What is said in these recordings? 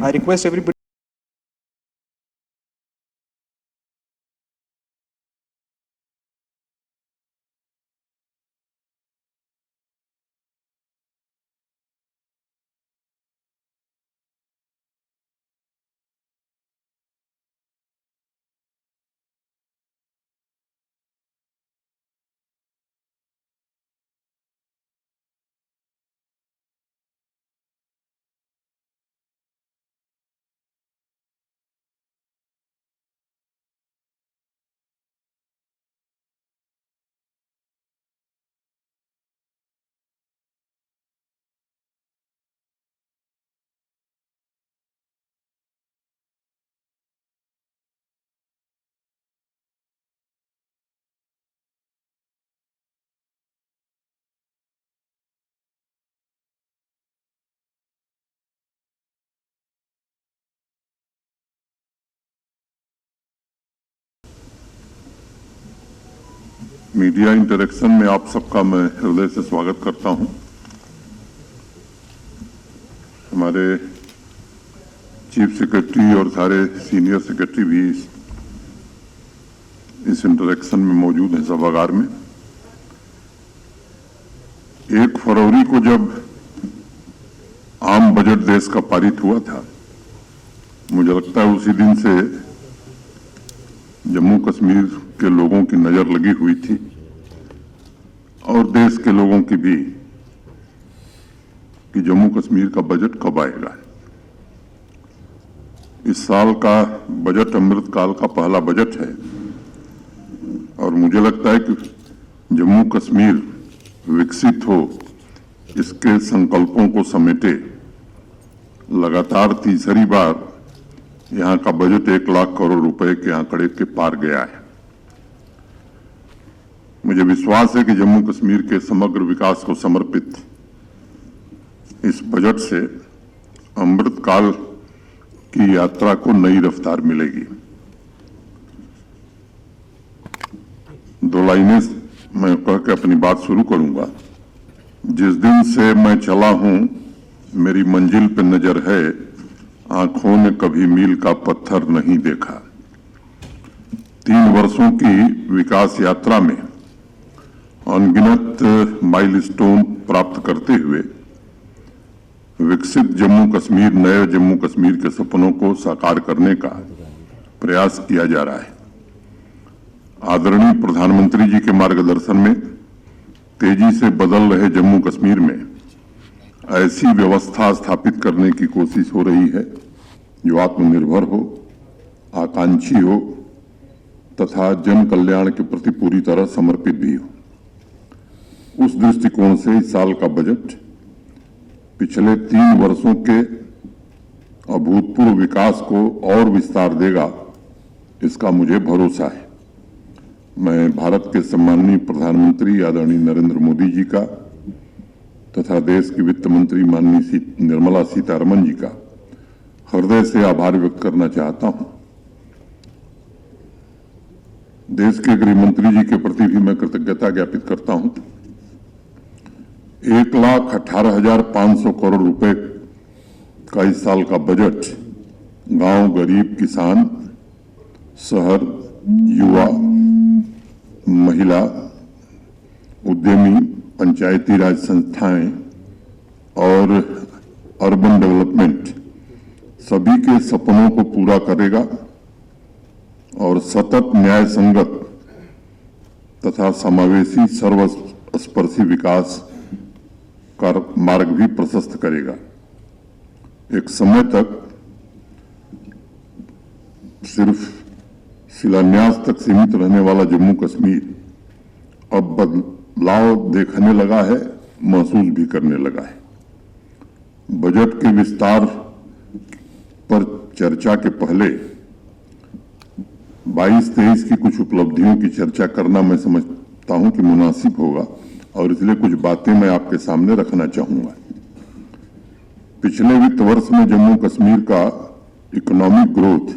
I request everybody. Media interaction में आप सबका मैं हृदय से स्वागत करता हूं। हमारे चीफ सेक्रेटरी और सारे सीनियर सेक्रेटरी भी इस इंटरेक्शन में मौजूद हैं सभागार में। 1 फरवरी को जब आम बजट देश का पारित हुआ था, मुझे लगता है उसी दिन से जम्मू कश्मीर के लोगों की नजर लगी हुई थी और देश के लोगों की भी कि जम्मू कश्मीर का बजट कब आएगा। इस साल का बजट अमृतकाल का पहला बजट है और मुझे लगता है कि जम्मू कश्मीर विकसित हो, इसके संकल्पों को समेटे लगातार तीसरी बार यहां का बजट 1 लाख करोड़ रुपए के आंकड़े के पार गया है। मुझे विश्वास है कि जम्मू कश्मीर के समग्र विकास को समर्पित इस बजट से अमृतकाल की यात्रा को नई रफ्तार मिलेगी। 2 लाइनें मैं कह के अपनी बात शुरू करूंगा। जिस दिन से मैं चला हूं, मेरी मंजिल पे नजर है, आंखों ने कभी मील का पत्थर नहीं देखा। 3 वर्षों की विकास यात्रा में अनगिनत माइलस्टोन प्राप्त करते हुए विकसित जम्मू कश्मीर, नए जम्मू कश्मीर के सपनों को साकार करने का प्रयास किया जा रहा है। आदरणीय प्रधानमंत्री जी के मार्गदर्शन में तेजी से बदल रहे जम्मू कश्मीर में ऐसी व्यवस्था स्थापित करने की कोशिश हो रही है जो आत्मनिर्भर हो, आकांक्षी हो तथा जन कल्याण के प्रति पूरी तरह समर्पित भी हो। उस दृष्टिकोण से इस साल का बजट पिछले 3 वर्षों के अभूतपूर्व विकास को और विस्तार देगा, इसका मुझे भरोसा है। मैं भारत के सम्माननीय प्रधानमंत्री आदरणीय नरेंद्र मोदी जी का तथा देश की वित्त मंत्री माननीय निर्मला सीतारमण जी का हृदय से आभार व्यक्त करना चाहता हूं। देश के गृह मंत्री जी के प्रति भी मैं कृतज्ञता ज्ञापित करता हूं। 1,18,500 करोड़ रुपए का इस साल का बजट गांव, गरीब, किसान, शहर, युवा, महिला, उद्यमी, पंचायती राज संस्थाएं और अर्बन डेवलपमेंट सभी के सपनों को पूरा करेगा और सतत न्याय संगत तथा समावेशी सर्वस्पर्शी विकास का मार्ग भी प्रशस्त करेगा। एक समय तक सिर्फ शिलान्यास तक सीमित रहने वाला जम्मू कश्मीर अब बदलाव देखने लगा है, महसूस भी करने लगा है। बजट के विस्तार पर चर्चा के पहले 22-23 की कुछ उपलब्धियों की चर्चा करना मैं समझता हूं कि मुनासिब होगा और इसलिए कुछ बातें मैं आपके सामने रखना चाहूंगा। पिछले वित्त वर्ष में जम्मू कश्मीर का इकोनॉमिक ग्रोथ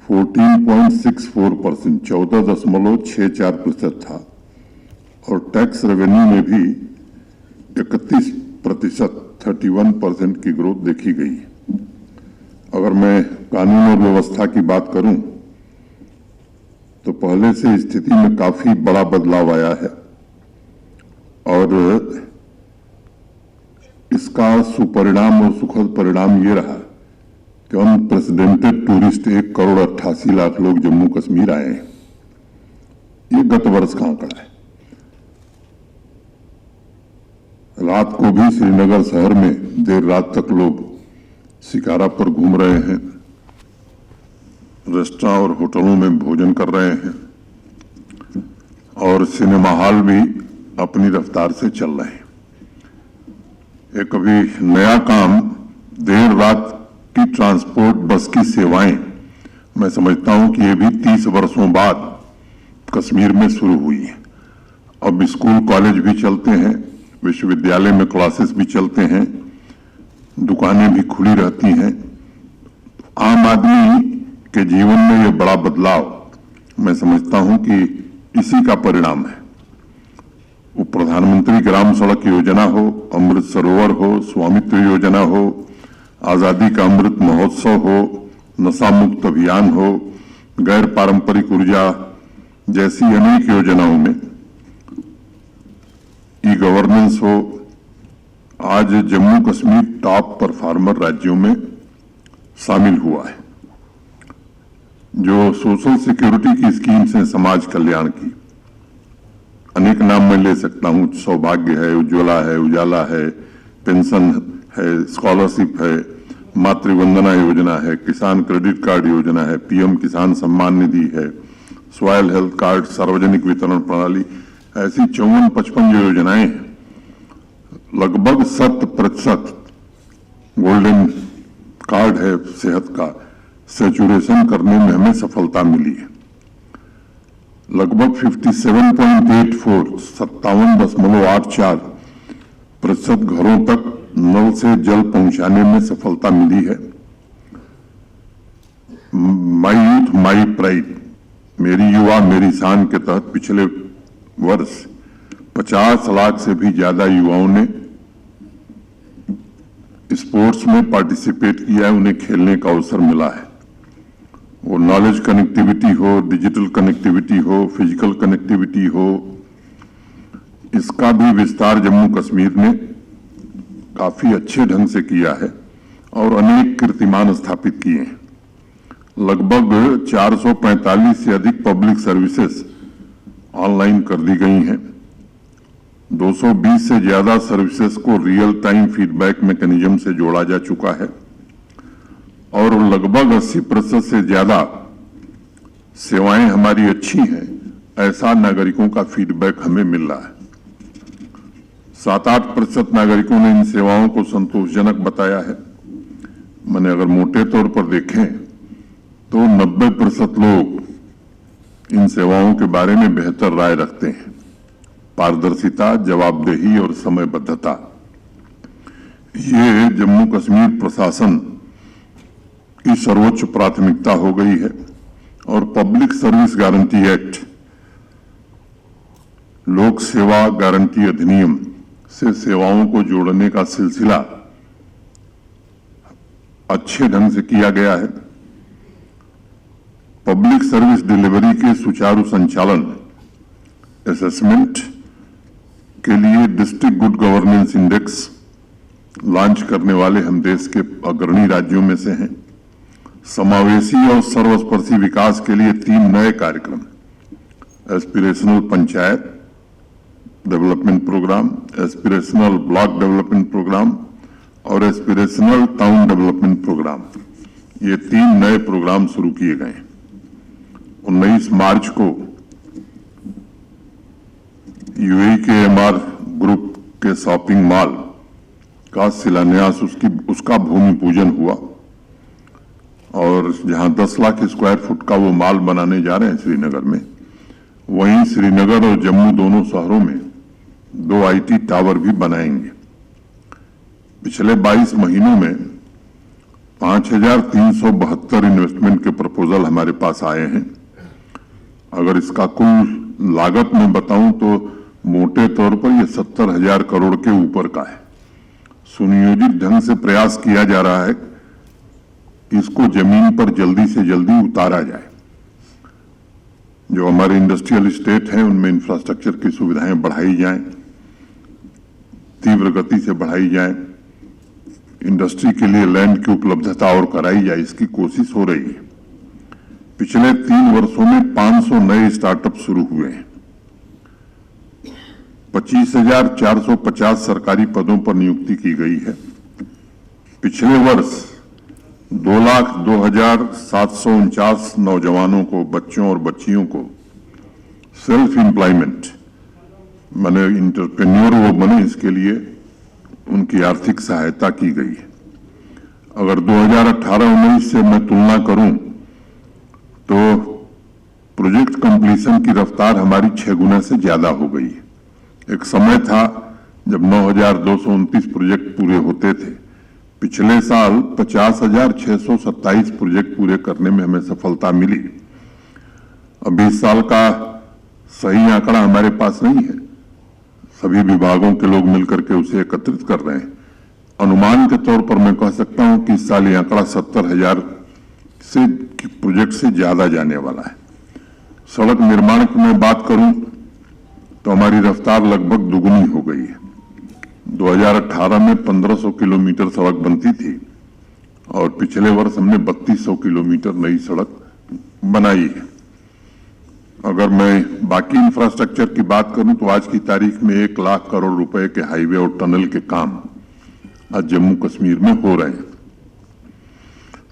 14.64%, 14.64% था और टैक्स रेवेन्यू में भी 31%, 31% की ग्रोथ देखी गई। अगर मैं कानून और व्यवस्था की बात करूं तो पहले से स्थिति में काफी बड़ा बदलाव आया है और इसका सुपरिणाम और सुखद परिणाम ये रहा कि अनप्रेसिडेंटेड टूरिस्ट 1,88,00,000 लोग जम्मू कश्मीर आए हैं। ये गत वर्ष का आंकड़ा है। रात को भी श्रीनगर शहर में देर रात तक लोग शिकारा पर घूम रहे हैं, रेस्टोरेंट और होटलों में भोजन कर रहे हैं और सिनेमा हॉल भी अपनी रफ्तार से चल रहे हैं। एक अभी नया काम देर रात की ट्रांसपोर्ट बस की सेवाएं, मैं समझता हूं कि ये भी 30 वर्षों बाद कश्मीर में शुरू हुई है। अब स्कूल कॉलेज भी चलते हैं, विश्वविद्यालय में क्लासेस भी चलते हैं, दुकानें भी खुली रहती हैं। आम आदमी के जीवन में ये बड़ा बदलाव मैं समझता हूं कि इसी का परिणाम है। वो प्रधानमंत्री ग्राम सड़क योजना हो, अमृत सरोवर हो, स्वामित्व योजना हो, आजादी का अमृत महोत्सव हो, नशा मुक्त अभियान हो, गैर पारंपरिक ऊर्जा जैसी अनेक योजनाओं में ई गवर्नेंस हो। आज जम्मू कश्मीर टॉप परफॉर्मर राज्यों में शामिल हुआ है। जो सोशल सिक्योरिटी की स्कीम्स हैं, समाज कल्याण की, अनेक नाम मैं ले सकता हूं, सौभाग्य है, उज्ज्वला है, उजाला है, पेंशन है, स्कॉलरशिप है, मातृवंदना योजना है, किसान क्रेडिट कार्ड योजना है, पीएम किसान सम्मान निधि है, सॉयल हेल्थ कार्ड, सार्वजनिक वितरण प्रणाली, ऐसी 54-55 जो योजनाएं हैं, लगभग 100% गोल्डन कार्ड है सेहत का, सैचुरेशन करने में हमें सफलता मिली है। लगभग 57.84% घरों तक नल से जल पहुंचाने में सफलता मिली है। माई यूथ माई प्राइड, मेरी युवा मेरी शान के तहत पिछले वर्ष 50 लाख से भी ज्यादा युवाओं ने स्पोर्ट्स में पार्टिसिपेट किया है, उन्हें खेलने का अवसर मिला है। वो नॉलेज कनेक्टिविटी हो, डिजिटल कनेक्टिविटी हो, फिजिकल कनेक्टिविटी हो, इसका भी विस्तार जम्मू कश्मीर ने काफी अच्छे ढंग से किया है और अनेक कीर्तिमान स्थापित किए हैं। लगभग 445 से अधिक पब्लिक सर्विसेज ऑनलाइन कर दी गई हैं। 220 से ज्यादा सर्विसेज को रियल टाइम फीडबैक मैकेनिज्म से जोड़ा जा चुका है और लगभग 80% से ज्यादा सेवाएं हमारी अच्छी हैं, ऐसा नागरिकों का फीडबैक हमें मिल रहा है। 7-8% नागरिकों ने इन सेवाओं को संतोषजनक बताया है। मैंने अगर मोटे तौर पर देखें तो 90% लोग इन सेवाओं के बारे में बेहतर राय रखते हैं। पारदर्शिता, जवाबदेही और समयबद्धता, ये जम्मू कश्मीर प्रशासन की सर्वोच्च प्राथमिकता हो गई है और पब्लिक सर्विस गारंटी एक्ट, लोक सेवा गारंटी अधिनियम से सेवाओं को जोड़ने का सिलसिला अच्छे ढंग से किया गया है। पब्लिक सर्विस डिलीवरी के सुचारू संचालन असेसमेंट के लिए district good governance index launch करने वाले हम देश के अग्रणी राज्यों में से हैं। समावेशी और सर्वस्पर्शी विकास के लिए 3 नए कार्यक्रम, aspirational panchayat development programme, aspirational block development programme और एस्पिरेशनल टाउन डेवलपमेंट प्रोग्राम, ये 3 नए प्रोग्राम शुरू किए गए हैं। 19 मार्च को यूएई के एमआर ग्रुप के शॉपिंग मॉल का शिलान्यास, उसका भूमि पूजन हुआ और जहां 10 लाख स्क्वायर फुट का वो मॉल बनाने जा रहे हैं श्रीनगर में, वहीं श्रीनगर और जम्मू दोनों शहरों में 2 आईटी टावर भी बनाएंगे। पिछले 22 महीनों में 5,372 इन्वेस्टमेंट के प्रपोजल हमारे पास आए हैं। अगर इसका कुल लागत में बताऊं तो मोटे तौर पर यह 70,000 करोड़ के ऊपर का है। सुनियोजित ढंग से प्रयास किया जा रहा है इसको जमीन पर जल्दी से जल्दी उतारा जाए। जो हमारे इंडस्ट्रियल स्टेट हैं उनमें इंफ्रास्ट्रक्चर की सुविधाएं बढ़ाई जाएं, तीव्र गति से बढ़ाई जाएं, इंडस्ट्री के लिए लैंड की उपलब्धता और कराई जाए, इसकी कोशिश हो रही है। पिछले 3 वर्षों में 500 नए स्टार्टअप शुरू हुए हैं। 25,450 सरकारी पदों पर नियुक्ति की गई है। पिछले वर्ष 2,02,749 नौजवानों को, बच्चों और बच्चियों को सेल्फ एम्प्लॉयमेंट माने इंटरप्रेन्योर वो बने, इसके लिए उनकी आर्थिक सहायता की गई है। अगर 2018-19 से मैं तुलना करूं तो प्रोजेक्ट कंप्लीशन की रफ्तार हमारी 6 गुना से ज्यादा हो गई है। एक समय था जब 9,229 प्रोजेक्ट पूरे होते थे। पिछले साल 50,627 प्रोजेक्ट पूरे करने में हमें सफलता मिली। अभी इस साल का सही आंकड़ा हमारे पास नहीं है, सभी विभागों के लोग मिलकर के उसे एकत्रित कर रहे हैं। अनुमान के तौर पर मैं कह सकता हूं कि इस साल ये आंकड़ा 70,000 से प्रोजेक्ट से ज्यादा जाने वाला है। सड़क निर्माण की मैं बात करूं तो हमारी रफ्तार लगभग दुगुनी हो गई है। 2018 में 1500 किलोमीटर सड़क बनती थी और पिछले वर्ष हमने 3200 किलोमीटर नई सड़क बनाई है। अगर मैं बाकी इंफ्रास्ट्रक्चर की बात करूं तो आज की तारीख में 1 लाख करोड़ रुपए के हाईवे और टनल के काम आज जम्मू कश्मीर में हो रहे हैं।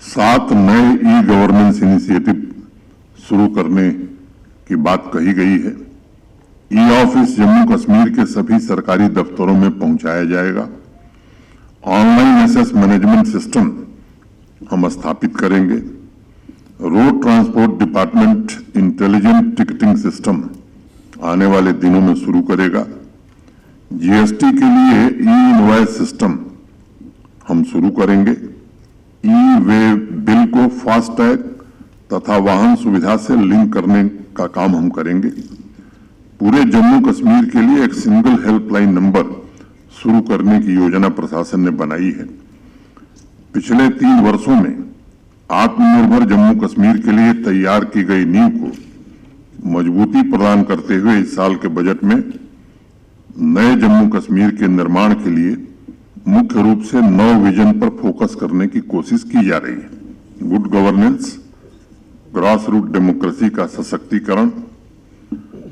7 नए ई गवर्नेंस इनिशिएटिव शुरू करने की बात कही गई है। ई ऑफिस जम्मू कश्मीर के सभी सरकारी दफ्तरों में पहुंचाया जाएगा। ऑनलाइन एसेस मैनेजमेंट सिस्टम हम स्थापित करेंगे। Road transport department intelligent ticketing system आने वाले दिनों में शुरू करेगा। जीएसटी के लिए ई इनवॉइस सिस्टम हम शुरू करेंगे। ई वे बिल को फास्टैग तथा वाहन सुविधा से लिंक करने का काम हम करेंगे। पूरे जम्मू कश्मीर के लिए एक सिंगल हेल्पलाइन नंबर शुरू करने की योजना प्रशासन ने बनाई है। पिछले 3 वर्षों में आत्मनिर्भर जम्मू कश्मीर के लिए तैयार की गई नींव को मजबूती प्रदान करते हुए इस साल के बजट में नए जम्मू कश्मीर के निर्माण के लिए मुख्य रूप से 9 विजन पर फोकस करने की कोशिश की जा रही है। Good governance, grass root democracy का सशक्तिकरण,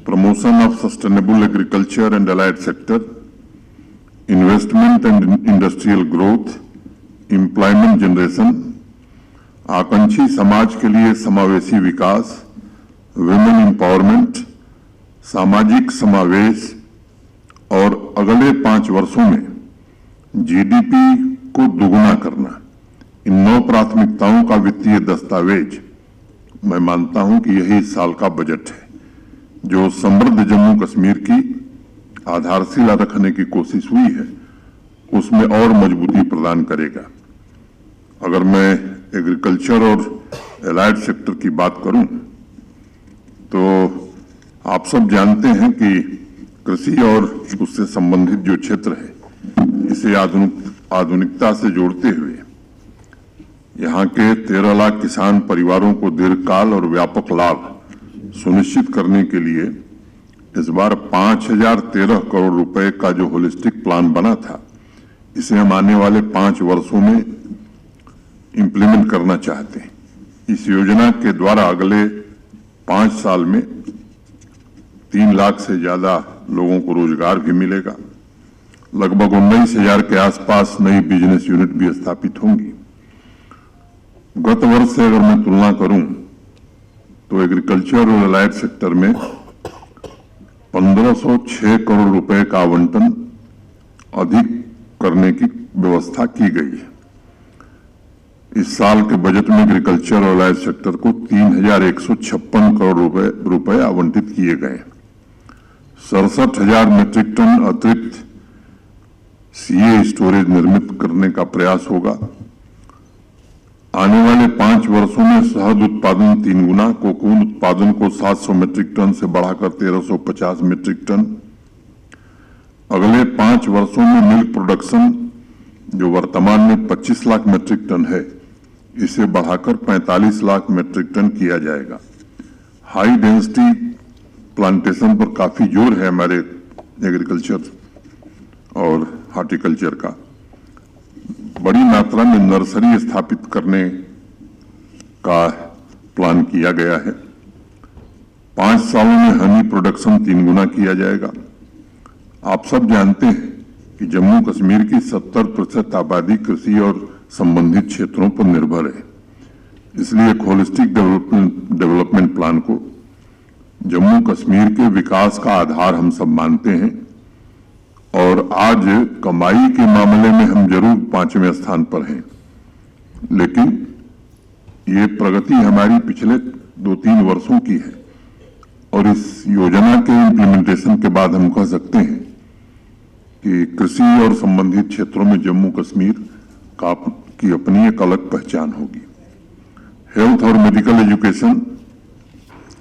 promotion of sustainable agriculture and allied sector, investment and industrial growth, employment generation, आकांक्षी समाज के लिए समावेशी विकास, विमेन एम्पावरमेंट, सामाजिक समावेश और अगले 5 वर्षों में जीडीपी को दुगुना करना, इन 9 प्राथमिकताओं का वित्तीय दस्तावेज मैं मानता हूं कि यही इस साल का बजट है, जो समृद्ध जम्मू कश्मीर की आधारशिला रखने की कोशिश हुई है उसमें और मजबूती प्रदान करेगा। अगर मैं एग्रीकल्चर और एलाइड सेक्टर की बात करूं तो आप सब जानते हैं कि कृषि और उससे संबंधित जो क्षेत्र है इसे आधुनिकता से जोड़ते हुए यहां के 13 लाख किसान परिवारों को दीर्घकाल और व्यापक लाभ सुनिश्चित करने के लिए इस बार 5,013 करोड़ रुपए का जो होलिस्टिक प्लान बना था, इसे हम आने वाले 5 वर्षों में इंप्लीमेंट करना चाहते हैं। इस योजना के द्वारा अगले 5 साल में 3 लाख से ज्यादा लोगों को रोजगार भी मिलेगा। लगभग 19,000 के आसपास नई बिजनेस यूनिट भी स्थापित होंगी। गत वर्ष से अगर मैं तुलना करूं तो एग्रीकल्चर और अलाइड सेक्टर में 1506 करोड़ रुपए का आवंटन अधिक करने की व्यवस्था की गई है। इस साल के बजट में एग्रीकल्चर और अलाइड सेक्टर को 3,156 करोड़ रुपए आवंटित किए गए। 67,000 मीट्रिक टन अतिरिक्त सीए स्टोरेज निर्मित करने का प्रयास होगा। आने वाले 5 वर्षों में शहद उत्पादन 3 गुना, कोकून उत्पादन को 700 मीट्रिक टन से बढ़ाकर 1,350 मीट्रिक टन। अगले 5 वर्षों में मिल्क प्रोडक्शन जो वर्तमान में 25 लाख मीट्रिक टन है, इसे बढ़ाकर 45 लाख मेट्रिक टन किया जाएगा। हाई डेंसिटी प्लांटेशन पर काफी जोर है हमारे एग्रीकल्चर और हॉर्टिकल्चर का। बड़ी मात्रा में नर्सरी स्थापित करने का प्लान किया गया है। 5 सालों में हनी प्रोडक्शन 3 गुना किया जाएगा। आप सब जानते हैं कि जम्मू कश्मीर की 70% आबादी कृषि और संबंधित क्षेत्रों पर निर्भर है। इसलिए एक होलिस्टिक डेवलपमेंट प्लान को जम्मू कश्मीर के विकास का आधार हम सब मानते हैं। और आज कमाई के मामले में हम जरूर 5वें स्थान पर हैं, लेकिन ये प्रगति हमारी पिछले 2-3 वर्षों की है। और इस योजना के इम्प्लीमेंटेशन के बाद हम कह सकते हैं कि कृषि और संबंधित क्षेत्रों में जम्मू कश्मीर की अपनी एक अलग पहचान होगी। हेल्थ और मेडिकल एजुकेशन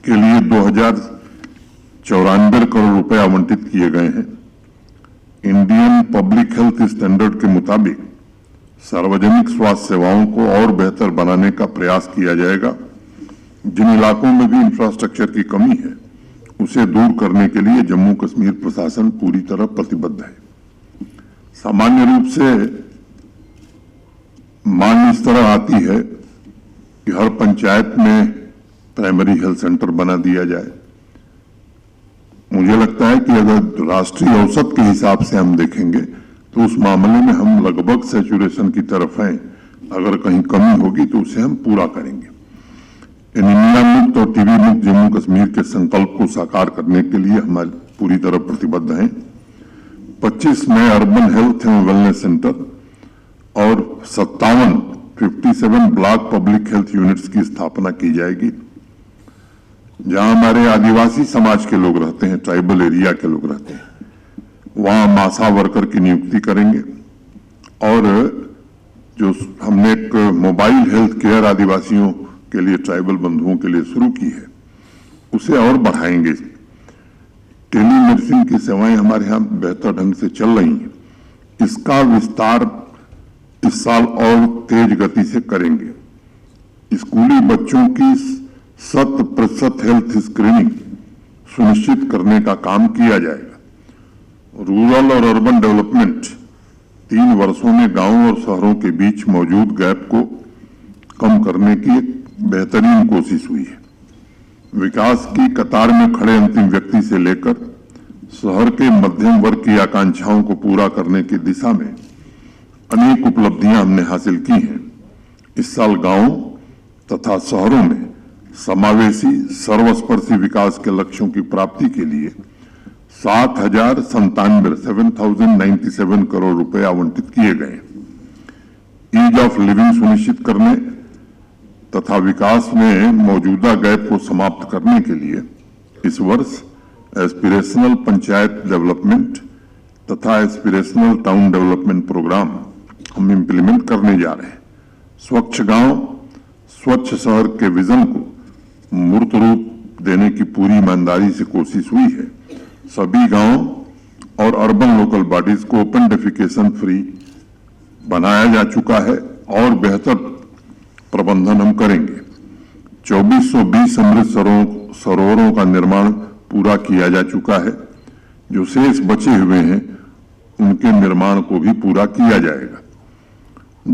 के लिए 2094 करोड़ रुपए आवंटित किए गए हैं। इंडियन पब्लिक हेल्थ स्टैंडर्ड के मुताबिक सार्वजनिक स्वास्थ्य सेवाओं को और बेहतर बनाने का प्रयास किया जाएगा। जिन इलाकों में भी इंफ्रास्ट्रक्चर की कमी है उसे दूर करने के लिए जम्मू कश्मीर प्रशासन पूरी तरह प्रतिबद्ध है। सामान्य रूप से मांग इस तरह आती है कि हर पंचायत में प्राइमरी हेल्थ सेंटर बना दिया जाए। मुझे लगता है कि अगर राष्ट्रीय औसत के हिसाब से हम देखेंगे तो उस मामले में हम लगभग सैचुरेशन की तरफ हैं। अगर कहीं कमी होगी तो उसे हम पूरा करेंगे। एनीमिया मुक्त और टीबी मुक्त जम्मू कश्मीर के संकल्प को साकार करने के लिए हमारे पूरी तरह प्रतिबद्ध हैं। 25 नए अर्बन हेल्थ एवं वेलनेस सेंटर और 57 ब्लॉक पब्लिक हेल्थ यूनिट्स की स्थापना की जाएगी। जहां हमारे आदिवासी समाज के लोग रहते हैं, ट्राइबल एरिया के लोग रहते हैं, वहां मासा वर्कर की नियुक्ति करेंगे। और जो हमने एक मोबाइल हेल्थ केयर आदिवासियों के लिए, ट्राइबल बंधुओं के लिए शुरू की है, उसे और बढ़ाएंगे। टेली मेडिसिन की सेवाएं हमारे यहाँ बेहतर ढंग से चल रही हैं। इसका विस्तार इस साल और तेज गति से करेंगे। स्कूली बच्चों की 100% हेल्थ स्क्रीनिंग सुनिश्चित करने का काम किया जाएगा। रूरल और अर्बन डेवलपमेंट 3 वर्षों में गांवों और शहरों के बीच मौजूद गैप को कम करने की एक बेहतरीन कोशिश हुई है। विकास की कतार में खड़े अंतिम व्यक्ति से लेकर शहर के मध्यम वर्ग की आकांक्षाओं को पूरा करने की दिशा में अनेक उपलब्धियां हमने हासिल की हैं। इस साल गांवों तथा शहरों में समावेशी सर्वस्पर्शी विकास के लक्ष्यों की प्राप्ति के लिए 7,097 करोड़ रुपए आवंटित किए गए। ईज ऑफ लिविंग सुनिश्चित करने तथा विकास में मौजूदा गैप को समाप्त करने के लिए इस वर्ष एस्पिरेशनल पंचायत डेवलपमेंट तथा एस्पिरेशनल टाउन डेवलपमेंट प्रोग्राम हम इंप्लीमेंट करने जा रहे हैं। स्वच्छ गांव स्वच्छ शहर के विजन को मूर्त रूप देने की पूरी ईमानदारी से कोशिश हुई है। सभी गांव और अर्बन लोकल बॉडीज को ओपन डेफिकेशन फ्री बनाया जा चुका है और बेहतर प्रबंधन हम करेंगे। 2420 अमृत सरोवरों का निर्माण पूरा किया जा चुका है। जो शेष बचे हुए हैं उनके निर्माण को भी पूरा किया जाएगा।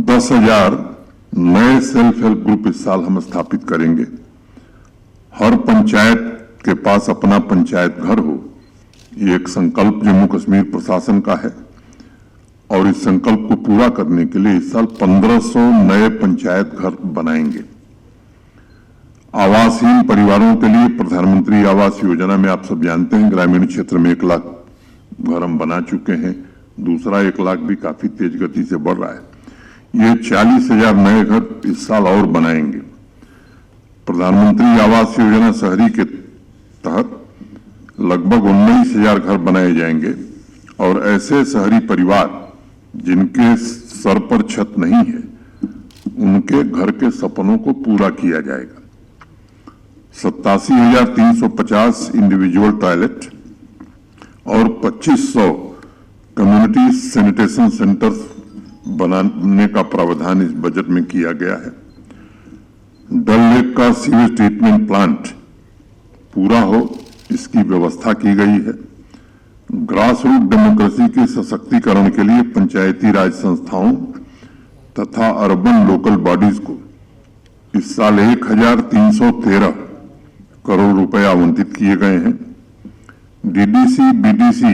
10,000 नए सेल्फ हेल्प ग्रुप इस साल हम स्थापित करेंगे। हर पंचायत के पास अपना पंचायत घर हो, ये एक संकल्प जम्मू कश्मीर प्रशासन का है और इस संकल्प को पूरा करने के लिए इस साल 1500 नए पंचायत घर बनाएंगे। आवासहीन परिवारों के लिए प्रधानमंत्री आवास योजना में आप सब जानते हैं ग्रामीण क्षेत्र में 1 लाख घर हम बना चुके हैं। दूसरा 1 लाख भी काफी तेज गति से बढ़ रहा है। ये 40,000 नए घर इस साल और बनाएंगे। प्रधानमंत्री आवास योजना शहरी के तहत लगभग 19,000 घर बनाए जाएंगे और ऐसे शहरी परिवार जिनके सर पर छत नहीं है उनके घर के सपनों को पूरा किया जाएगा। 87,350 इंडिविजुअल टॉयलेट और 2500 कम्युनिटी सैनिटेशन सेंटर्स बनाने का प्रावधान इस बजट में किया गया है। डल लेक का सीवेज ट्रीटमेंट प्लांट पूरा हो, इसकी व्यवस्था की गई है। ग्रास रूट डेमोक्रेसी के सशक्तिकरण के लिए पंचायती राज संस्थाओं तथा अर्बन लोकल बॉडीज को इस साल 1313 करोड़ रुपए आवंटित किए गए हैं। डीडीसी बीडीसी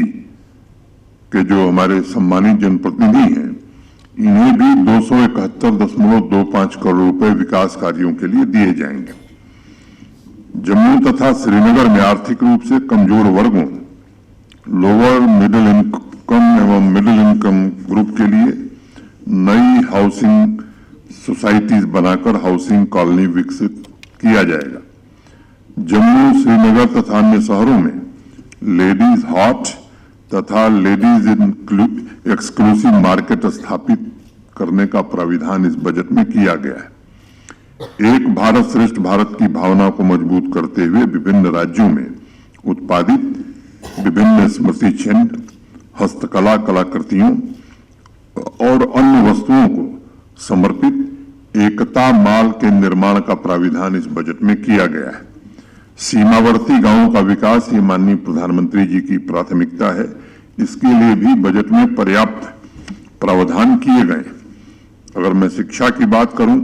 के जो हमारे सम्मानित जनप्रतिनिधि हैं, इन्हें भी 271.25 करोड़ रुपए विकास कार्यों के लिए दिए जाएंगे। जम्मू तथा श्रीनगर में आर्थिक रूप से कमजोर वर्गों, लोअर मिडिल इनकम एवं मिडिल इनकम ग्रुप के लिए नई हाउसिंग सोसाइटीज बनाकर हाउसिंग कॉलोनी विकसित किया जाएगा। जम्मू, श्रीनगर तथा अन्य शहरों में लेडीज हॉट तथा लेडीज एक्सक्लूसिव मार्केट स्थापित करने का प्राविधान इस बजट में किया गया है। एक भारत श्रेष्ठ भारत की भावना को मजबूत करते हुए विभिन्न राज्यों में उत्पादित विभिन्न स्मृति चिन्ह, हस्तकला कलाकृतियों और अन्य वस्तुओं को समर्पित एकता माल के निर्माण का प्राविधान इस बजट में किया गया है। सीमावर्ती गांवों का विकास ये माननीय प्रधानमंत्री जी की प्राथमिकता है। इसके लिए भी बजट में पर्याप्त प्रावधान किए गए। अगर मैं शिक्षा की बात करूं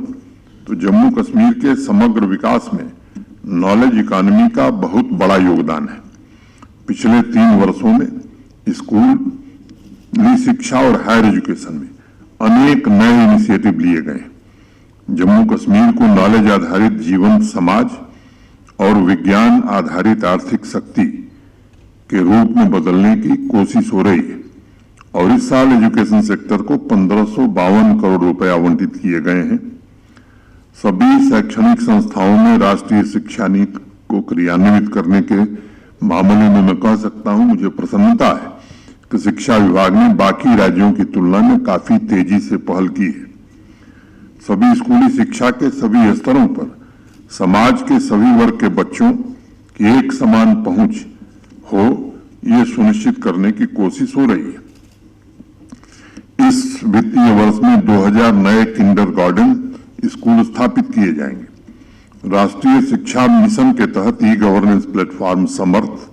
तो जम्मू कश्मीर के समग्र विकास में नॉलेज इकोनॉमी का बहुत बड़ा योगदान है। पिछले 3 वर्षों में स्कूली शिक्षा और हायर एजुकेशन में अनेक नए इनिशिएटिव लिए गए। जम्मू कश्मीर को नॉलेज आधारित जीवन समाज और विज्ञान आधारित आर्थिक शक्ति के रूप में बदलने की कोशिश हो रही है और इस साल एजुकेशन सेक्टर को 1552 करोड़ रुपए आवंटित किए गए हैं। सभी शैक्षणिक संस्थाओं में राष्ट्रीय शिक्षा नीति को क्रियान्वित करने के मामले में मैं कह सकता हूं, मुझे प्रसन्नता है कि शिक्षा विभाग ने बाकी राज्यों की तुलना में काफी तेजी से पहल की है। सभी स्कूली शिक्षा के सभी स्तरों पर समाज के सभी वर्ग के बच्चों की एक समान पहुंच हो, यह सुनिश्चित करने की कोशिश हो रही है। इस वित्तीय वर्ष में 2000 नए किंडरगार्टन स्कूल स्थापित किए जाएंगे। राष्ट्रीय शिक्षा मिशन के तहत ई गवर्नेंस प्लेटफॉर्म समर्थ,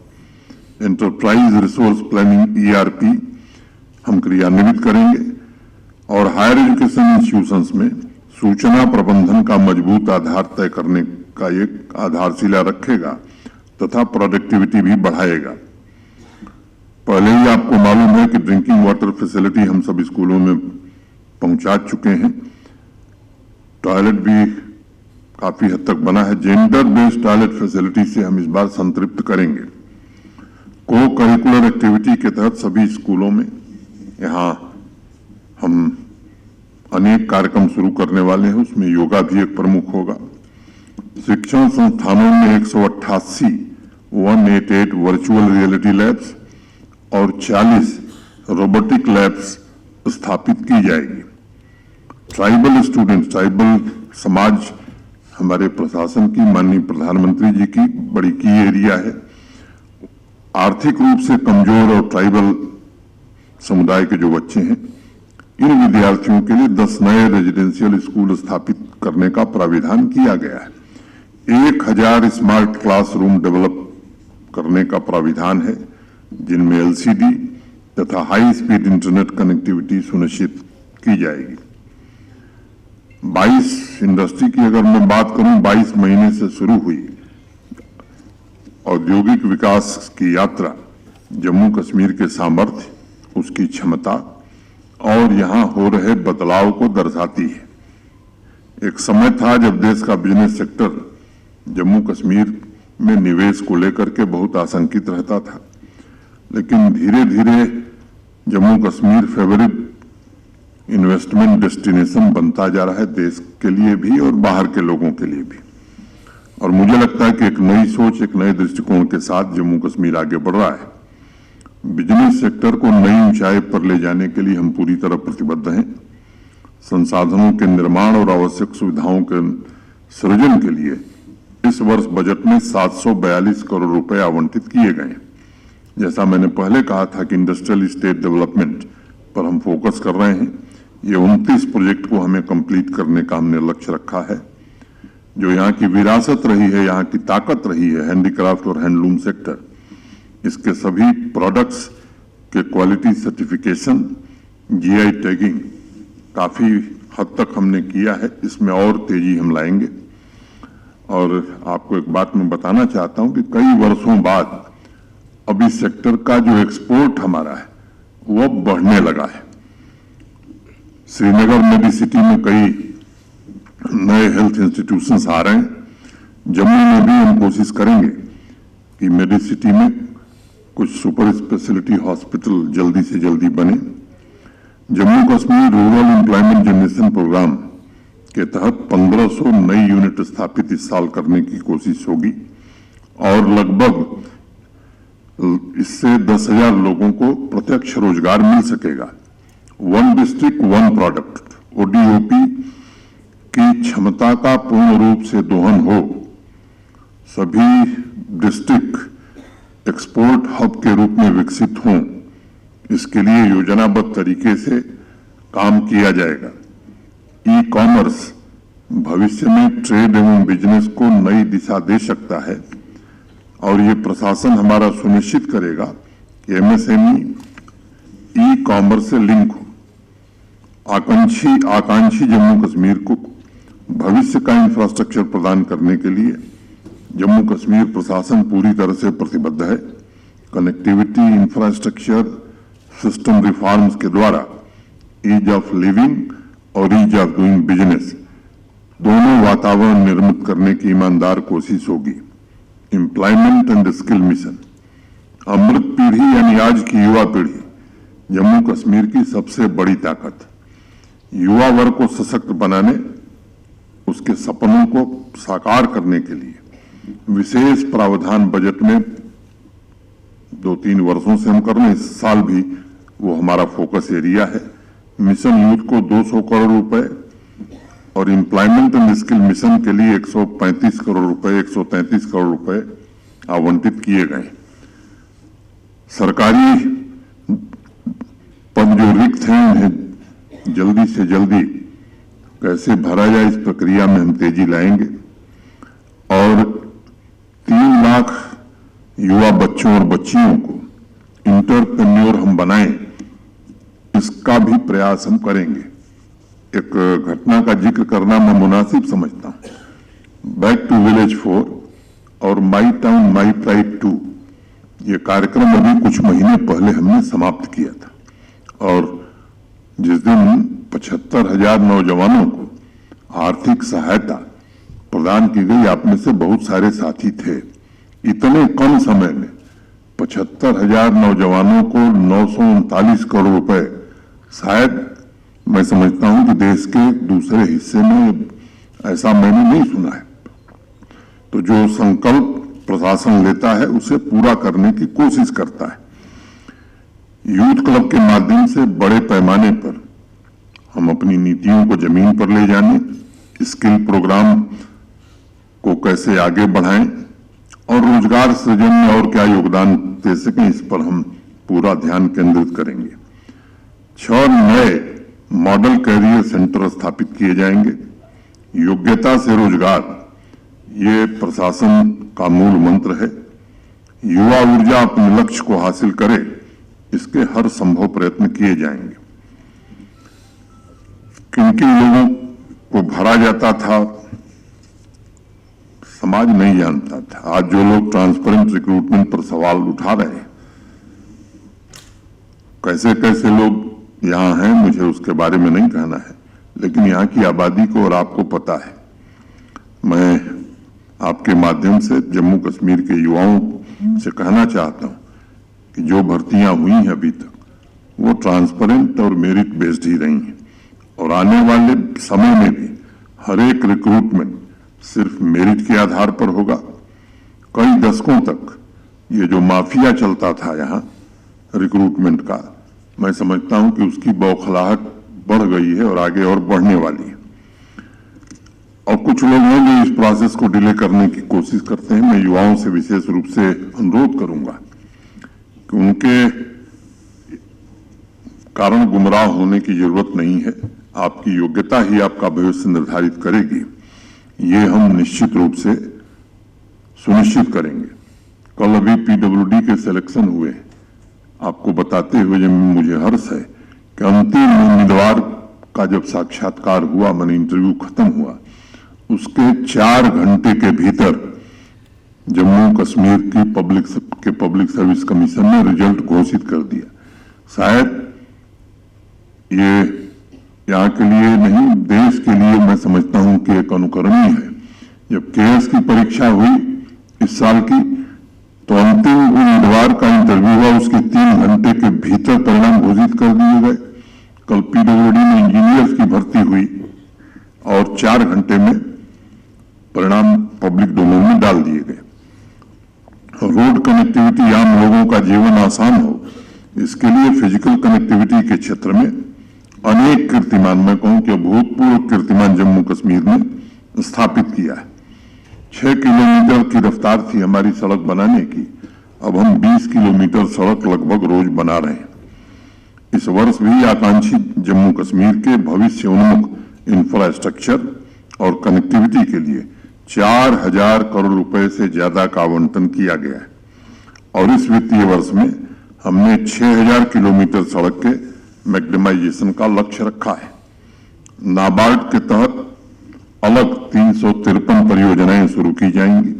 एंटरप्राइज रिसोर्स प्लानिंग ERP हम क्रियान्वित करेंगे और हायर एजुकेशन इंस्टीट्यूशंस में सूचना प्रबंधन का मजबूत आधार तय करने का एक आधारशिला रखेगा तथा प्रोडक्टिविटी भी बढ़ाएगा। पहले ही आपको मालूम है कि ड्रिंकिंग वाटर फैसिलिटी हम सब स्कूलों में पहुंचा चुके हैं। टॉयलेट भी काफी हद तक बना है। जेंडर बेस्ड टॉयलेट फैसिलिटी से हम इस बार संतृप्त करेंगे। को करिकुलर एक्टिविटी के तहत सभी स्कूलों में यहाँ हम अनेक कार्यक्रम शुरू करने वाले हैं, उसमें योगा भी एक प्रमुख होगा। शिक्षण संस्थानों में 188 वर्चुअल रियलिटी लैब्स और 40 रोबोटिक लैब्स स्थापित की जाएगी। ट्राइबल स्टूडेंट्स, ट्राइबल समाज हमारे प्रशासन की, माननीय प्रधानमंत्री जी की बड़ी की एरिया है। आर्थिक रूप से कमजोर और ट्राइबल समुदाय के जो बच्चे हैं, इन विद्यार्थियों के लिए 10 नए रेजिडेंशियल स्कूल स्थापित करने का प्राविधान किया गया है। 1000 स्मार्ट क्लासरूम डेवलप करने का प्राविधान है, जिनमें LCD तथा हाई स्पीड इंटरनेट कनेक्टिविटी सुनिश्चित की जाएगी। 22 इंडस्ट्री की अगर मैं बात करूं, 22 महीने से शुरू हुई औद्योगिक विकास की यात्रा जम्मू कश्मीर के सामर्थ्य, उसकी क्षमता और यहां हो रहे बदलाव को दर्शाती है। एक समय था जब देश का बिजनेस सेक्टर जम्मू कश्मीर में निवेश को लेकर के बहुत आशंकित रहता था, लेकिन धीरे धीरे Jammu Kashmir favourite investment destination बनता जा रहा है, देश के लिए भी और बाहर के लोगों के लिए भी। और मुझे लगता है कि एक नई सोच, एक नए दृष्टिकोण के साथ जम्मू कश्मीर आगे बढ़ रहा है। बिजनेस सेक्टर को नई ऊंचाई पर ले जाने के लिए हम पूरी तरह प्रतिबद्ध हैं। संसाधनों के निर्माण और आवश्यक सुविधाओं के सृजन के लिए इस वर्ष बजट में 742 करोड़ रुपए आवंटित किए गए। जैसा मैंने पहले कहा था कि इंडस्ट्रियल स्टेट डेवलपमेंट पर हम फोकस कर रहे हैं। ये 29 प्रोजेक्ट को हमें कंप्लीट करने का हमने लक्ष्य रखा है। जो यहाँ की विरासत रही है, यहाँ की ताकत रही है, हैंडीक्राफ्ट और हैंडलूम सेक्टर, इसके सभी प्रोडक्ट्स के क्वालिटी सर्टिफिकेशन, जीआई टैगिंग काफी हद तक हमने किया है। इसमें और तेजी हम लाएंगे। और आपको एक बात मैं बताना चाहता हूं कि कई वर्षों बाद अब इस सेक्टर का जो एक्सपोर्ट हमारा है वो अब बढ़ने लगा है। श्रीनगर मेडिसिटी में कई नए हेल्थ इंस्टीट्यूशंस आ रहे हैं। जम्मू में भी हम कोशिश करेंगे कि मेडिसिटी में कुछ सुपर स्पेशलिटी हॉस्पिटल जल्दी से जल्दी बने। Jammu Kashmir rural employment generation programme के तहत 1500 नई यूनिट स्थापित इस साल करने की कोशिश होगी और लगभग इससे 10,000 लोगों को प्रत्यक्ष रोजगार मिल सकेगा। One district one product ODOP की क्षमता का पूर्ण रूप से दोहन हो, सभी डिस्ट्रिक्ट एक्सपोर्ट हब के रूप में विकसित हों, इसके लिए योजनाबद्ध तरीके से काम किया जाएगा। ई कॉमर्स भविष्य में ट्रेड एवं बिजनेस को नई दिशा दे सकता है और ये प्रशासन हमारा सुनिश्चित करेगा कि एमएसएमई ई कॉमर्स से लिंक हो। आकांक्षी जम्मू कश्मीर को भविष्य का इंफ्रास्ट्रक्चर प्रदान करने के लिए जम्मू कश्मीर प्रशासन पूरी तरह से प्रतिबद्ध है। कनेक्टिविटी, इंफ्रास्ट्रक्चर, सिस्टम रिफॉर्म्स के द्वारा ईज ऑफ लिविंग और ईज ऑफ डूइंग बिजनेस दोनों वातावरण निर्मित करने की ईमानदार कोशिश होगी। एम्प्लॉयमेंट एंड स्किल मिशन, अमृत पीढ़ी यानी आज की युवा पीढ़ी जम्मू कश्मीर की सबसे बड़ी ताकत। युवा वर्ग को सशक्त बनाने, उसके सपनों को साकार करने के लिए विशेष प्रावधान बजट में 2-3 वर्षों से हम कर रहे हैं। इस साल भी वो हमारा फोकस एरिया है। मिशन यूथ को 200 करोड़ रुपए और एम्प्लॉयमेंट एंड स्किल मिशन के लिए 135 करोड़ रुपए, 133 करोड़ रुपए आवंटित किए गए। सरकारी पद जो रिक्त हैं उन्हें जल्दी से जल्दी कैसे भरा जाए, इस प्रक्रिया में हम तेजी लाएंगे और 3 लाख युवा बच्चों और बच्चियों को इंटरप्रेन्योर हम बनाएं, इसका भी प्रयास हम करेंगे। एक घटना का जिक्र करना मैं मुनासिब समझता हूं। बैक टू विलेज 4 और माई टाउन माई प्राइड 2 ये कार्यक्रम अभी कुछ महीने पहले हमने समाप्त किया था और जिस दिन 75,000 नौजवानों को आर्थिक सहायता प्रदान की गई, आप में से बहुत सारे साथी थे। इतने कम समय में 75,000 नौजवानों को 939 करोड़ रुपए, शायद मैं समझता हूं कि देश के दूसरे हिस्से में ऐसा मैंने नहीं सुना है। तो जो संकल्प प्रशासन लेता है उसे पूरा करने की कोशिश करता है। यूथ क्लब के माध्यम से बड़े पैमाने पर हम अपनी नीतियों को जमीन पर ले जाने, स्किल प्रोग्राम को कैसे आगे बढ़ाएं और रोजगार सृजन में और क्या योगदान दे सकें, इस पर हम पूरा ध्यान केंद्रित करेंगे। 6 नए मॉडल कैरियर सेंटर स्थापित किए जाएंगे। योग्यता से रोजगार, ये प्रशासन का मूल मंत्र है। युवा ऊर्जा अपने लक्ष्य को हासिल करे, इसके हर संभव प्रयत्न किए जाएंगे। किन लोगों को भरा जाता था समाज नहीं जानता था। आज जो लोग ट्रांसपेरेंट रिक्रूटमेंट पर सवाल उठा रहे हैं, कैसे कैसे लोग यहां हैं मुझे उसके बारे में नहीं कहना है, लेकिन यहां की आबादी को और आपको पता है। मैं आपके माध्यम से जम्मू कश्मीर के युवाओं से कहना चाहता हूं कि जो भर्तियां हुई हैं अभी तक वो ट्रांसपेरेंट और मेरिट बेस्ड ही रही हैं और आने वाले समय में भी हर एक रिक्रूटमेंट सिर्फ मेरिट के आधार पर होगा। कई दशकों तक ये जो माफिया चलता था यहाँ रिक्रूटमेंट का, मैं समझता हूं कि उसकी बौखलाहट बढ़ गई है और आगे और बढ़ने वाली है। और कुछ लोग हैं जो इस प्रोसेस को डिले करने की कोशिश करते हैं। मैं युवाओं से विशेष रूप से अनुरोध करूंगा कि उनके कारण गुमराह होने की जरूरत नहीं है। आपकी योग्यता ही आपका भविष्य निर्धारित करेगी। ये हम निश्चित रूप से सुनिश्चित करेंगे। कल अभी पीडब्ल्यूडी के सिलेक्शन हुए, आपको बताते हुए जब मुझे हर्ष है कि अंतिम उम्मीदवार का जब साक्षात्कार हुआ, मैंने इंटरव्यू खत्म हुआ, उसके 4 घंटे के भीतर जम्मू कश्मीर की पब्लिक सर्विस कमीशन ने रिजल्ट घोषित कर दिया। शायद ये यहाँ के लिए नहीं, देश के लिए मैं समझता हूं कि एक अनुकरणीय है। जब केएस की परीक्षा हुई इस साल की, तो अंतिम उम्मीदवार का इंटरव्यू हुआ, उसके 3 घंटे के भीतर परिणाम घोषित कर दिए गए। कल पीडब्ल्यूडी में इंजीनियर्स की भर्ती हुई और 4 घंटे में परिणाम पब्लिक डोमेन में डाल दिए गए। रोड कनेक्टिविटी, आम लोगों का जीवन आसान हो, इसके लिए फिजिकल कनेक्टिविटी के क्षेत्र में अनेक कीर्तिमान, मैं कहूं कि अभूतपूर्व कीर्तिमान जम्मू कश्मीर ने स्थापित किया है। 6 किलोमीटर की रफ्तार थी हमारी सड़क बनाने की, अब हम 20 किलोमीटर सड़क लगभग रोज बना रहे हैं। इस वर्ष भी आकांक्षी जम्मू कश्मीर के भविष्य उन्मुख इंफ्रास्ट्रक्चर और कनेक्टिविटी के लिए 4000 करोड़ रुपए से ज्यादा का आवंटन किया गया है और इस वित्तीय वर्ष में हमने 6000 किलोमीटर सड़क के मैग्नेमाइजेशन का लक्ष्य रखा है। नाबार्ड के तहत अलग 353 परियोजनाएं शुरू की जाएंगी,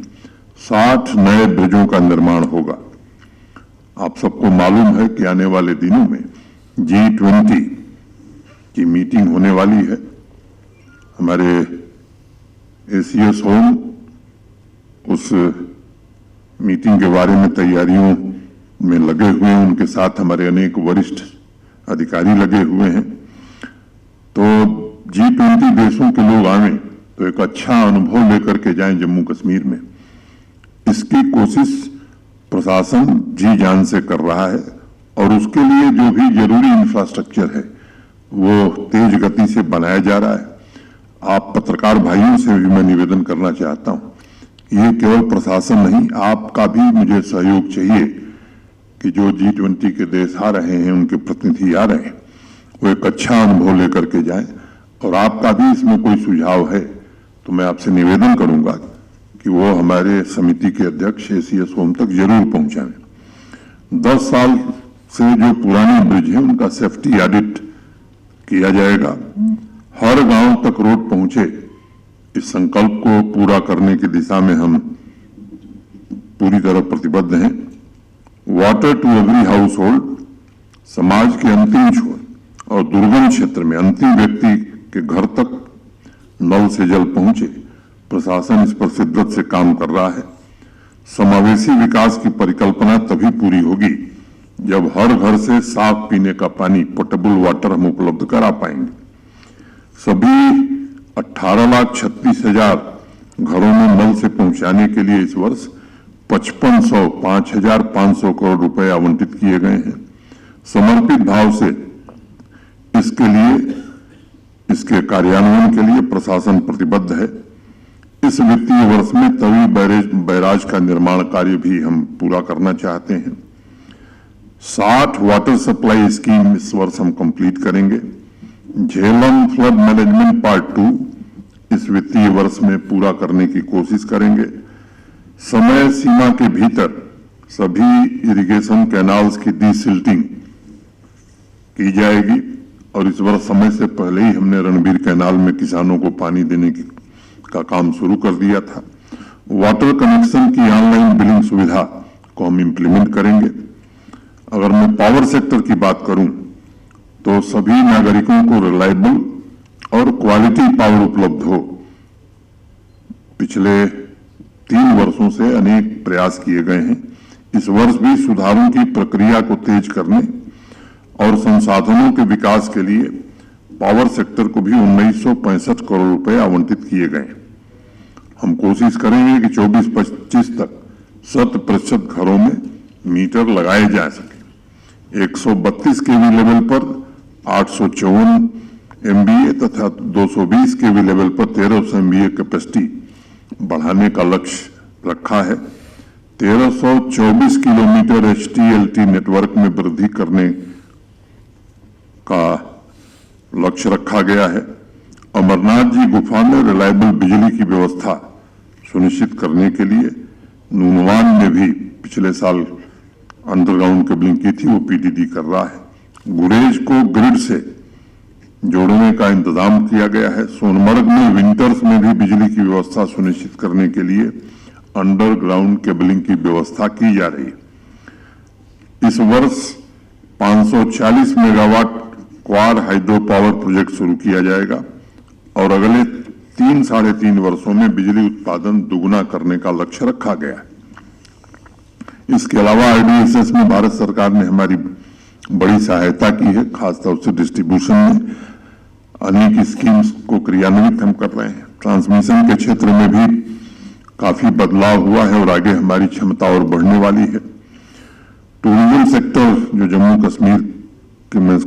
60 नए ब्रिजों का निर्माण होगा। आप सबको मालूम है कि आने वाले दिनों में G20 की मीटिंग होने वाली है। हमारे एसीएस होम उस मीटिंग के बारे में तैयारियों में लगे हुए हैं, उनके साथ हमारे अनेक वरिष्ठ अधिकारी लगे हुए हैं। तो G20 देशों के लोग आए तो एक अच्छा अनुभव लेकर के जाएं जम्मू कश्मीर में, इसकी कोशिश प्रशासन जी जान से कर रहा है और उसके लिए जो भी जरूरी इंफ्रास्ट्रक्चर है वो तेज गति से बनाया जा रहा है। आप पत्रकार भाइयों से भी मैं निवेदन करना चाहता हूं, ये केवल प्रशासन नहीं, आपका भी मुझे सहयोग चाहिए कि जो G20 के देश आ रहे हैं, उनके प्रतिनिधि आ रहे हैं, वो एक अच्छा अनुभव लेकर के जाएं। और आपका भी इसमें कोई सुझाव है तो मैं आपसे निवेदन करूंगा कि वो हमारे समिति के अध्यक्ष एसीएस होम तक जरूर पहुंचाएं। 10 साल से जो पुराने ब्रिज हैं उनका सेफ्टी ऑडिट किया जाएगा, हर गांव तक रोड पहुंचे। इस संकल्प को पूरा करने की दिशा में हम पूरी तरह प्रतिबद्ध हैं। Water to every household, समाज के अंतिम छोर और दुर्गम क्षेत्र में अंतिम व्यक्ति के घर तक नल से जल पहुंचे, प्रशासन इस पर शिद्दत से काम कर रहा है। समावेशी विकास की परिकल्पना तभी पूरी होगी जब हर घर से साफ पीने का पानी, पोर्टेबल वाटर हम उपलब्ध करा पाएंगे। सभी 18,36,000 घरों में नल से पहुंचाने के लिए इस वर्ष 5,500 करोड़ रुपए आवंटित किए गए हैं। समर्पित भाव से इसके कार्यान्वयन के लिए प्रशासन प्रतिबद्ध है। इस वित्तीय वर्ष में तवी बैराज का निर्माण कार्य भी हम पूरा करना चाहते हैं। 60 वाटर सप्लाई स्कीम इस वर्ष हम कंप्लीट करेंगे। झेलम फ्लड मैनेजमेंट पार्ट 2 इस वित्तीय वर्ष में पूरा करने की कोशिश करेंगे। समय सीमा के भीतर सभी इरिगेशन कैनाल्स की डीसिल्टिंग की जाएगी और इस वर्ष समय से पहले ही हमने रणबीर कैनाल में किसानों को पानी देने का काम शुरू कर दिया था। वाटर कनेक्शन की ऑनलाइन बिलिंग सुविधा को हम इंप्लीमेंट करेंगे। अगर मैं पावर सेक्टर की बात करूं तो सभी नागरिकों को रिलायबल और क्वालिटी पावर उपलब्ध हो। पिछले 3 वर्षों से अनेक प्रयास किए गए हैं। इस वर्ष भी सुधारों की प्रक्रिया को तेज करने और संसाधनों के विकास के लिए पावर सेक्टर को भी 1965 करोड़ रुपए आवंटित किए गए। हम कोशिश करेंगे कि 24-25 तक 100% घरों में मीटर लगाए जा सके। 132 केवी लेवल पर 854 MVA तथा 220 केवी लेवल पर 1300 MVA कैपेसिटी बढ़ाने का लक्ष्य रखा है। 1324 किलोमीटर HTLT नेटवर्क में वृद्धि करने का लक्ष्य रखा गया है अमरनाथ जी गुफा में रिलायबल बिजली की व्यवस्था सुनिश्चित करने के लिए नूनवान में भी पिछले साल अंडरग्राउंड केबलिंग की थी, वो पीडीडी कर रहा है। गुरेज को ग्रिड से जोड़ने का इंतजाम किया गया है। सोनमर्ग में विंटर्स में भी बिजली की व्यवस्था सुनिश्चित करने के लिए अंडरग्राउंड केबलिंग की व्यवस्था की जा रही है। इस वर्ष 540 megawatt quad hydro power project शुरू किया जाएगा और अगले 3-3.5 वर्षों में बिजली उत्पादन दुगुना करने का लक्ष्य रखा गया है। इसके अलावा आरडीएसएस में भारत सरकार ने हमारी बड़ी सहायता की है, खासतौर से डिस्ट्रीब्यूशन में अनेक स्कीम्स को क्रियान्वित हम कर रहे हैं। ट्रांसमिशन के क्षेत्र में भी काफी बदलाव हुआ है और आगे हमारी क्षमता और बढ़ने वाली है। टूरिज्म सेक्टर जो जम्मू कश्मीर की मैं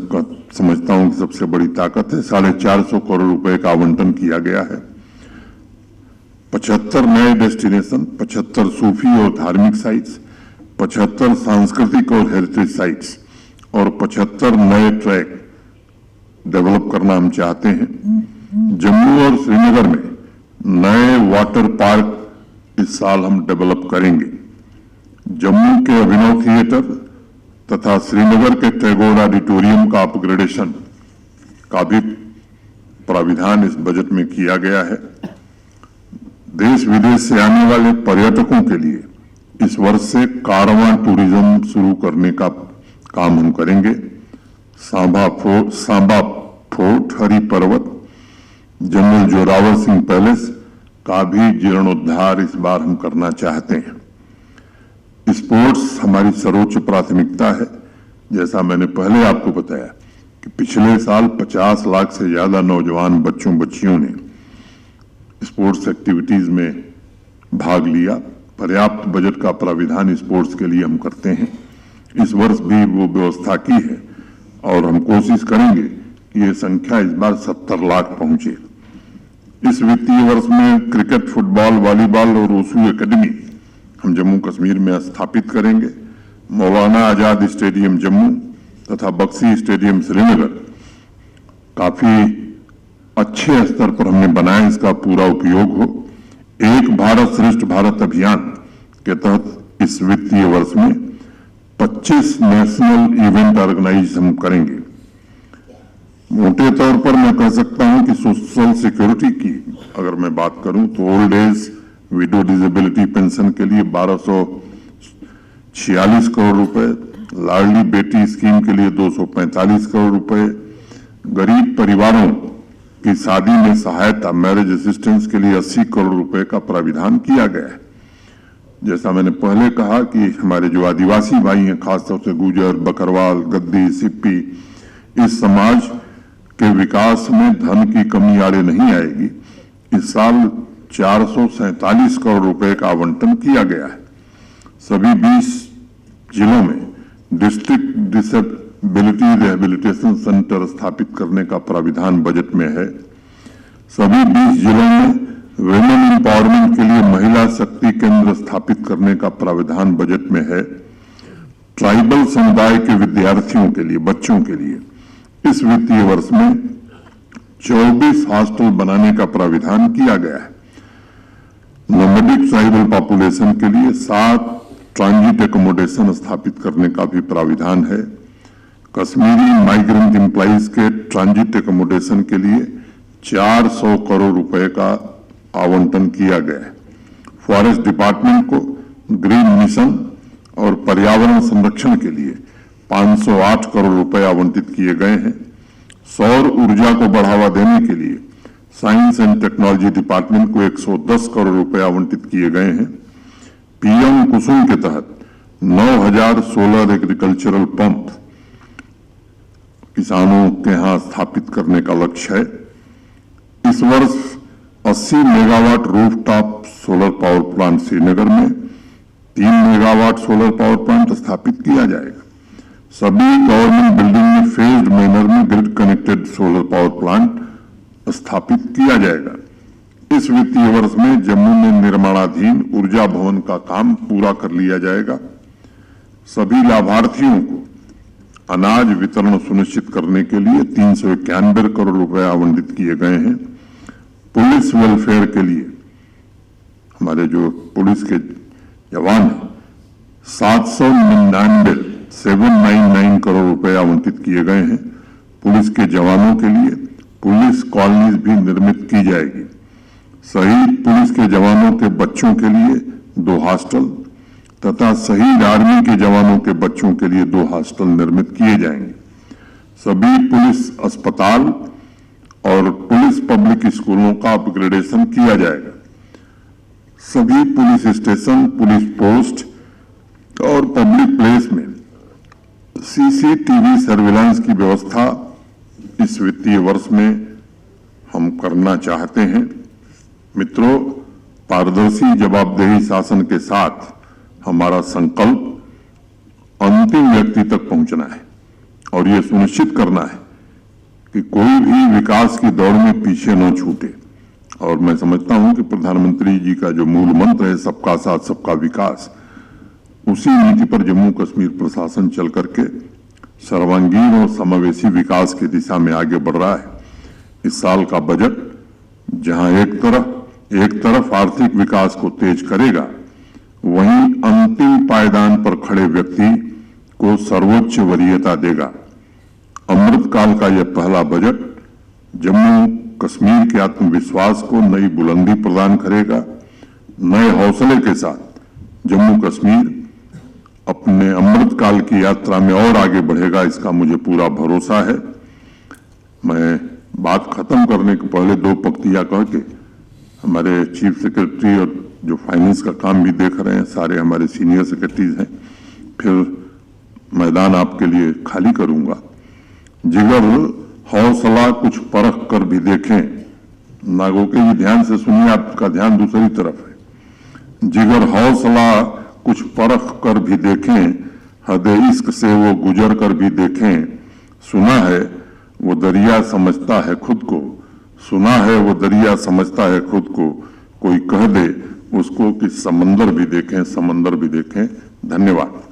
समझता हूं कि सबसे बड़ी ताकत है, 450 करोड़ रुपए का आवंटन किया गया है। 75 नए डेस्टिनेशन, 75 सूफी और धार्मिक साइट्स, 75 सांस्कृतिक और हेरिटेज साइट्स और 75 नए ट्रैक डेवलप करना हम चाहते हैं। जम्मू और श्रीनगर में नए वाटर पार्क इस साल हम डेवलप करेंगे। जम्मू के अभिनव थिएटर तथा श्रीनगर के टैगोर ऑडिटोरियम का अपग्रेडेशन का भी प्राविधान इस बजट में किया गया है। देश विदेश से आने वाले पर्यटकों के लिए इस वर्ष से कारवां टूरिज्म शुरू करने का काम हम करेंगे। सांबा फोर्ट, हरि पर्वत, जनरल जोरावर सिंह पैलेस का भी जीर्णोद्धार इस बार हम करना चाहते हैं। स्पोर्ट्स हमारी सर्वोच्च प्राथमिकता है। जैसा मैंने पहले आपको बताया कि पिछले साल 50 लाख से ज्यादा नौजवान बच्चों बच्चियों ने स्पोर्ट्स एक्टिविटीज में भाग लिया। पर्याप्त बजट का प्राविधान स्पोर्ट्स के लिए हम करते हैं। इस वर्ष भी वो व्यवस्था की है और हम कोशिश करेंगे कि ये संख्या इस बार 70 लाख पहुंचे। इस वित्तीय वर्ष में क्रिकेट, फुटबॉल, वॉलीबॉल और वुशु एकेडमी हम जम्मू कश्मीर में स्थापित करेंगे। मौलाना आजाद स्टेडियम जम्मू तथा बक्सी स्टेडियम श्रीनगर काफी अच्छे स्तर पर हमने बनाया, इसका पूरा उपयोग हो। एक भारत श्रेष्ठ भारत अभियान के तहत इस वित्तीय वर्ष में 25 नेशनल इवेंट ऑर्गेनाइज हम करेंगे। मोटे तौर पर मैं कह सकता हूं कि सोशल सिक्योरिटी की अगर मैं बात करूं तो old age window disability pension के लिए 1246 करोड़ रुपए, लाडली बेटी स्कीम के लिए 245 करोड़ रुपए, गरीब परिवारों की शादी में सहायता मैरिज असिस्टेंस के लिए 80 करोड़ रुपए का प्राविधान किया गया है। जैसा मैंने पहले कहा कि हमारे जो आदिवासी भाई हैं, खासतौर से गुजर, बकरवाल, गद्दी, सिप्पी, इस समाज के विकास में धन की कमी आड़े नहीं आएगी। इस साल 447 करोड़ रुपए का आवंटन किया गया है। सभी 20 जिलों में डिस्ट्रिक्ट डिसेबिलिटी रिहेबिलिटेशन सेंटर स्थापित करने का प्राविधान बजट में है। सभी 20 जिलों में वुमेन एम्पावरमेंट के लिए महिला शक्ति केंद्र स्थापित करने का प्राविधान बजट में है। ट्राइबल समुदाय के विद्यार्थियों के लिए, बच्चों के लिए इस वित्तीय वर्ष में 24 हॉस्टल बनाने का प्राविधान किया गया है। नोमैडिक ट्राइबल पॉपुलेशन के लिए 7 ट्रांजिट एकोमोडेशन स्थापित करने का भी प्राविधान है। कश्मीरी माइग्रेंट एम्प्लॉइज के ट्रांजिट एकोमोडेशन के लिए 400 करोड़ रुपए का आवंटन किया गया है। फॉरेस्ट डिपार्टमेंट को ग्रीन मिशन और पर्यावरण संरक्षण के लिए 508 करोड़ रुपए आवंटित किए गए हैं। सौर ऊर्जा को बढ़ावा देने के लिए साइंस एंड टेक्नोलॉजी डिपार्टमेंट को 110 करोड़ रुपए आवंटित किए गए हैं। पीएम कुसुम के तहत 9000 सोलर एग्रीकल्चरल पंप किसानों के यहां स्थापित करने का लक्ष्य है। इस वर्ष 80 megawatt rooftop solar power plant Srinagar में, 3 मेगावाट सोलर पावर प्लांट स्थापित किया जाएगा। सभी गवर्नमेंट बिल्डिंग में फेज्ड मैनर में grid connected solar power plant स्थापित किया जाएगा। इस वित्तीय वर्ष में जम्मू में निर्माणाधीन ऊर्जा भवन का काम पूरा कर लिया जाएगा। सभी लाभार्थियों को अनाज वितरण सुनिश्चित करने के लिए 391 करोड़ रुपए आवंटित किए गए हैं। पुलिस वेलफेयर के लिए हमारे जो पुलिस के जवान हैं 799 करोड़ रुपए आवंटित किए गए हैं। पुलिस के जवानों के लिए पुलिस कॉलोनीज भी निर्मित की जाएगी। शहीद पुलिस के जवानों के बच्चों के लिए 2 हॉस्टल तथा शहीद आर्मी के जवानों के बच्चों के लिए 2 हॉस्टल निर्मित किए जाएंगे। सभी पुलिस अस्पताल और पुलिस पब्लिक स्कूलों का अपग्रेडेशन किया जाएगा। सभी पुलिस स्टेशन, पुलिस पोस्ट और पब्लिक प्लेस में सीसीटीवी सर्विलांस की व्यवस्था इस वित्तीय वर्ष में हम करना चाहते हैं। मित्रों, पारदर्शी जवाबदेही शासन के साथ हमारा संकल्प अंतिम व्यक्ति तक पहुंचना है और यह सुनिश्चित करना है कि कोई भी विकास की दौड़ में पीछे न छूटे। और मैं समझता हूं कि प्रधानमंत्री जी का जो मूल मंत्र है सबका साथ सबका विकास, उसी नीति पर जम्मू कश्मीर प्रशासन चल करके सर्वांगीण और समावेशी विकास की दिशा में आगे बढ़ रहा है। इस साल का बजट जहां एक तरफ आर्थिक विकास को तेज करेगा, वहीं अंतिम पायदान पर खड़े व्यक्ति को सर्वोच्च वरीयता देगा। अमृतकाल का यह पहला बजट जम्मू कश्मीर के आत्मविश्वास को नई बुलंदी प्रदान करेगा। नए हौसले के साथ जम्मू कश्मीर अपने अमृतकाल की यात्रा में और आगे बढ़ेगा, इसका मुझे पूरा भरोसा है। मैं बात खत्म करने के पहले 2 पंक्तियां कह के हमारे चीफ सेक्रेटरी और जो फाइनेंस का काम भी देख रहे हैं, सारे हमारे सीनियर सेक्रेटरीज हैं, फिर मैदान आपके लिए खाली करूंगा। जिगर हौसला कुछ परख कर भी देखें। नागोके जी ध्यान से सुनिए, आपका ध्यान दूसरी तरफ है। जिगर हौसला कुछ परख कर भी देखें, हदे इश्क से वो गुजर कर भी देखें। सुना है वो दरिया समझता है खुद को, सुना है वो दरिया समझता है खुद को। कोई कह दे उसको कि समंदर भी देखें, समंदर भी देखें। धन्यवाद।